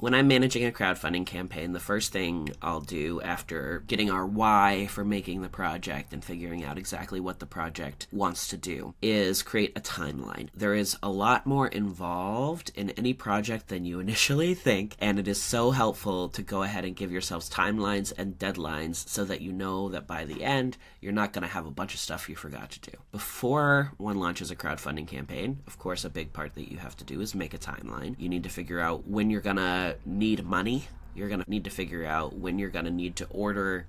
When I'm managing a crowdfunding campaign, the first thing I'll do after getting our why for making the project and figuring out exactly what the project wants to do is create a timeline. There is a lot more involved in any project than you initially think, and it is so helpful to go ahead and give yourselves timelines and deadlines so that you know that by the end, you're not going to have a bunch of stuff you forgot to do. Before one launches a crowdfunding campaign, of course, a big part that you have to do is make a timeline. You need to figure out when you're going to need money. You're going to need to figure out when you're going to need to order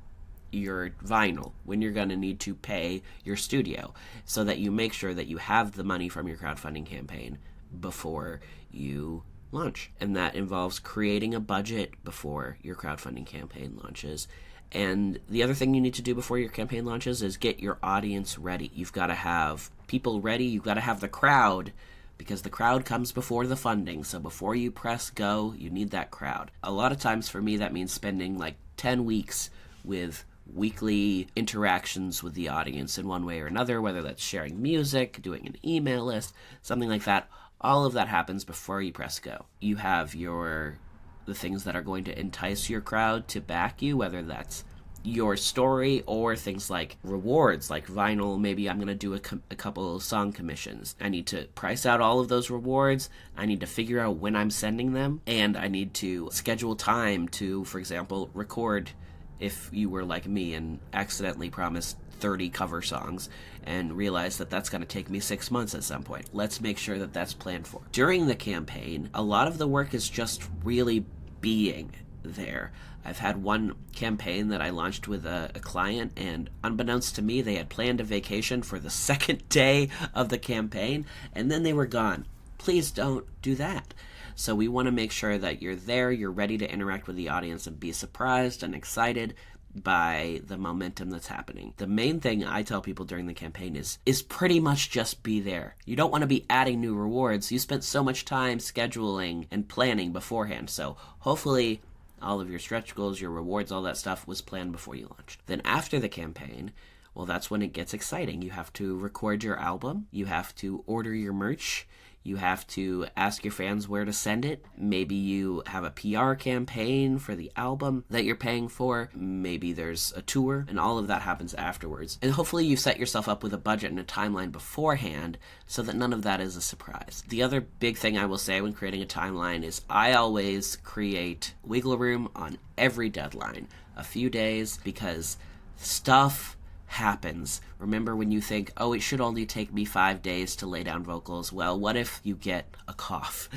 your vinyl, when you're going to need to pay your studio, so that you make sure that you have the money from your crowdfunding campaign before you launch. And that involves creating a budget before your crowdfunding campaign launches. And the other thing you need to do before your campaign launches is get your audience ready. You've got to have people ready. You've got to have the crowd, because the crowd comes before the funding. So before you press go, you need that crowd. A lot of times for me, that means spending like 10 weeks with weekly interactions with the audience in one way or another, whether that's sharing music, doing an email list, something like that. All of that happens before you press go. You have the things that are going to entice your crowd to back you, whether that's your story or things like rewards, like vinyl. Maybe I'm going to do a couple song commissions. I need to price out all of those rewards. I need to figure out when I'm sending them, and I need to schedule time to, for example, record if you were like me and accidentally promised 30 cover songs and realize that that's going to take me 6 months at some point. Let's make sure that that's planned for. During the campaign, a lot of the work is just really being there. I've had one campaign that I launched with a client, and unbeknownst to me, they had planned a vacation for the second day of the campaign, and then they were gone. Please don't do that. So we want to make sure that you're there, you're ready to interact with the audience and be surprised and excited by the momentum that's happening. The main thing I tell people during the campaign is pretty much just be there. You don't want to be adding new rewards. You spent so much time scheduling and planning beforehand. So hopefully all of your stretch goals, your rewards, all that stuff was planned before you launched. Then after the campaign, well, that's when it gets exciting. You have to record your album. You have to order your merch. You have to ask your fans where to send it. Maybe you have a PR campaign for the album that you're paying for. Maybe there's a tour, and all of that happens afterwards. And hopefully you've set yourself up with a budget and a timeline beforehand so that none of that is a surprise. The other big thing I will say when creating a timeline is I always create wiggle room on every deadline. A few days, because stuff happens. Remember when you think, oh, it should only take me 5 days to lay down vocals? Well, what if you get a cough,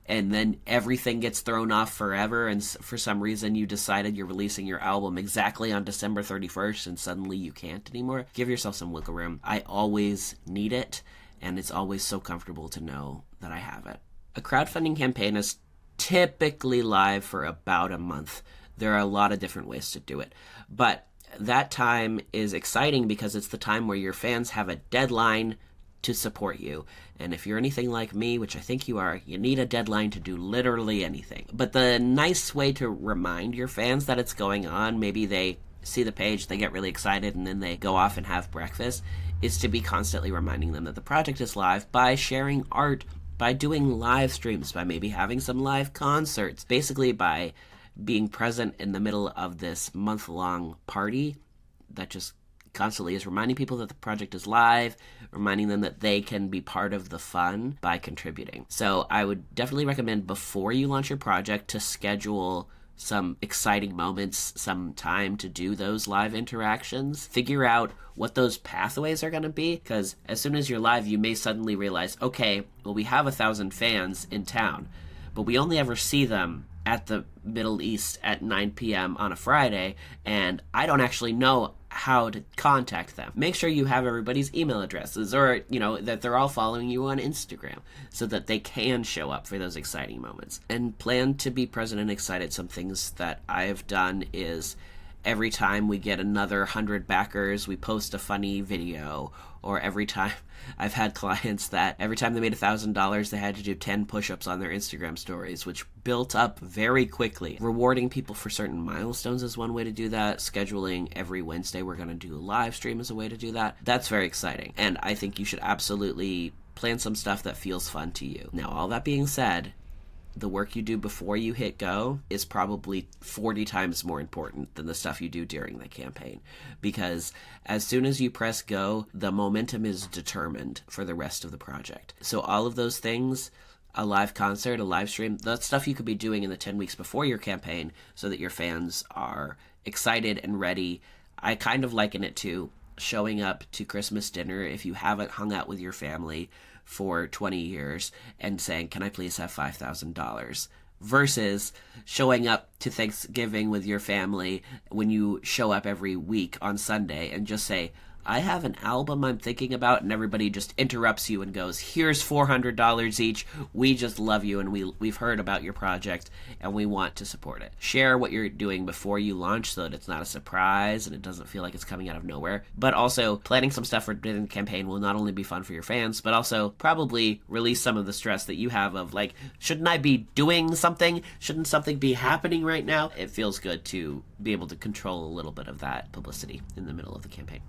and then everything gets thrown off forever, and for some reason you decided you're releasing your album exactly on December 31st and suddenly you can't anymore? Give yourself some wiggle room. I always need it, and it's always so comfortable to know that I have it. A crowdfunding campaign is typically live for about a month. There are a lot of different ways to do it, but that time is exciting because it's the time where your fans have a deadline to support you. And if you're anything like me, which I think you are, you need a deadline to do literally anything. But the nice way to remind your fans that it's going on, maybe they see the page, they get really excited, and then they go off and have breakfast, is to be constantly reminding them that the project is live by sharing art, by doing live streams, by maybe having some live concerts, basically by being present in the middle of this month-long party that just constantly is reminding people that the project is live, reminding them that they can be part of the fun by contributing. So I would definitely recommend before you launch your project to schedule some exciting moments, some time to do those live interactions. Figure out what those pathways are going to be, because as soon as you're live, you may suddenly realize, okay, well, we have 1,000 fans in town, but we only ever see them at the Middle East at 9 p.m. on a Friday, and I don't actually know how to contact them. Make sure you have everybody's email addresses, or, that they're all following you on Instagram so that they can show up for those exciting moments. And plan to be present and excited. Some things that I've done is every time we get another 100 backers, we post a funny video. Or every time, I've had clients that every time they made $1,000, they had to do 10 push-ups on their Instagram stories, which built up very quickly. Rewarding people for certain milestones is one way to do that. Scheduling every Wednesday we're going to do a live stream is a way to do that. That's very exciting. And I think you should absolutely plan some stuff that feels fun to you. Now, all that being said, the work you do before you hit go is probably 40 times more important than the stuff you do during the campaign. Because as soon as you press go, the momentum is determined for the rest of the project. So all of those things, a live concert, a live stream, that's stuff you could be doing in the 10 weeks before your campaign so that your fans are excited and ready. I kind of liken it to showing up to Christmas dinner if you haven't hung out with your family for 20 years and saying, can I please have $5,000? Versus showing up to Thanksgiving with your family when you show up every week on Sunday and just say, I have an album I'm thinking about, and everybody just interrupts you and goes, here's $400 each. We just love you, and we've heard about your project, and we want to support it. Share what you're doing before you launch so that it's not a surprise and it doesn't feel like it's coming out of nowhere. But also, planning some stuff for the campaign will not only be fun for your fans, but also probably release some of the stress that you have of, like, shouldn't I be doing something? Shouldn't something be happening right now? It feels good to be able to control a little bit of that publicity in the middle of the campaign.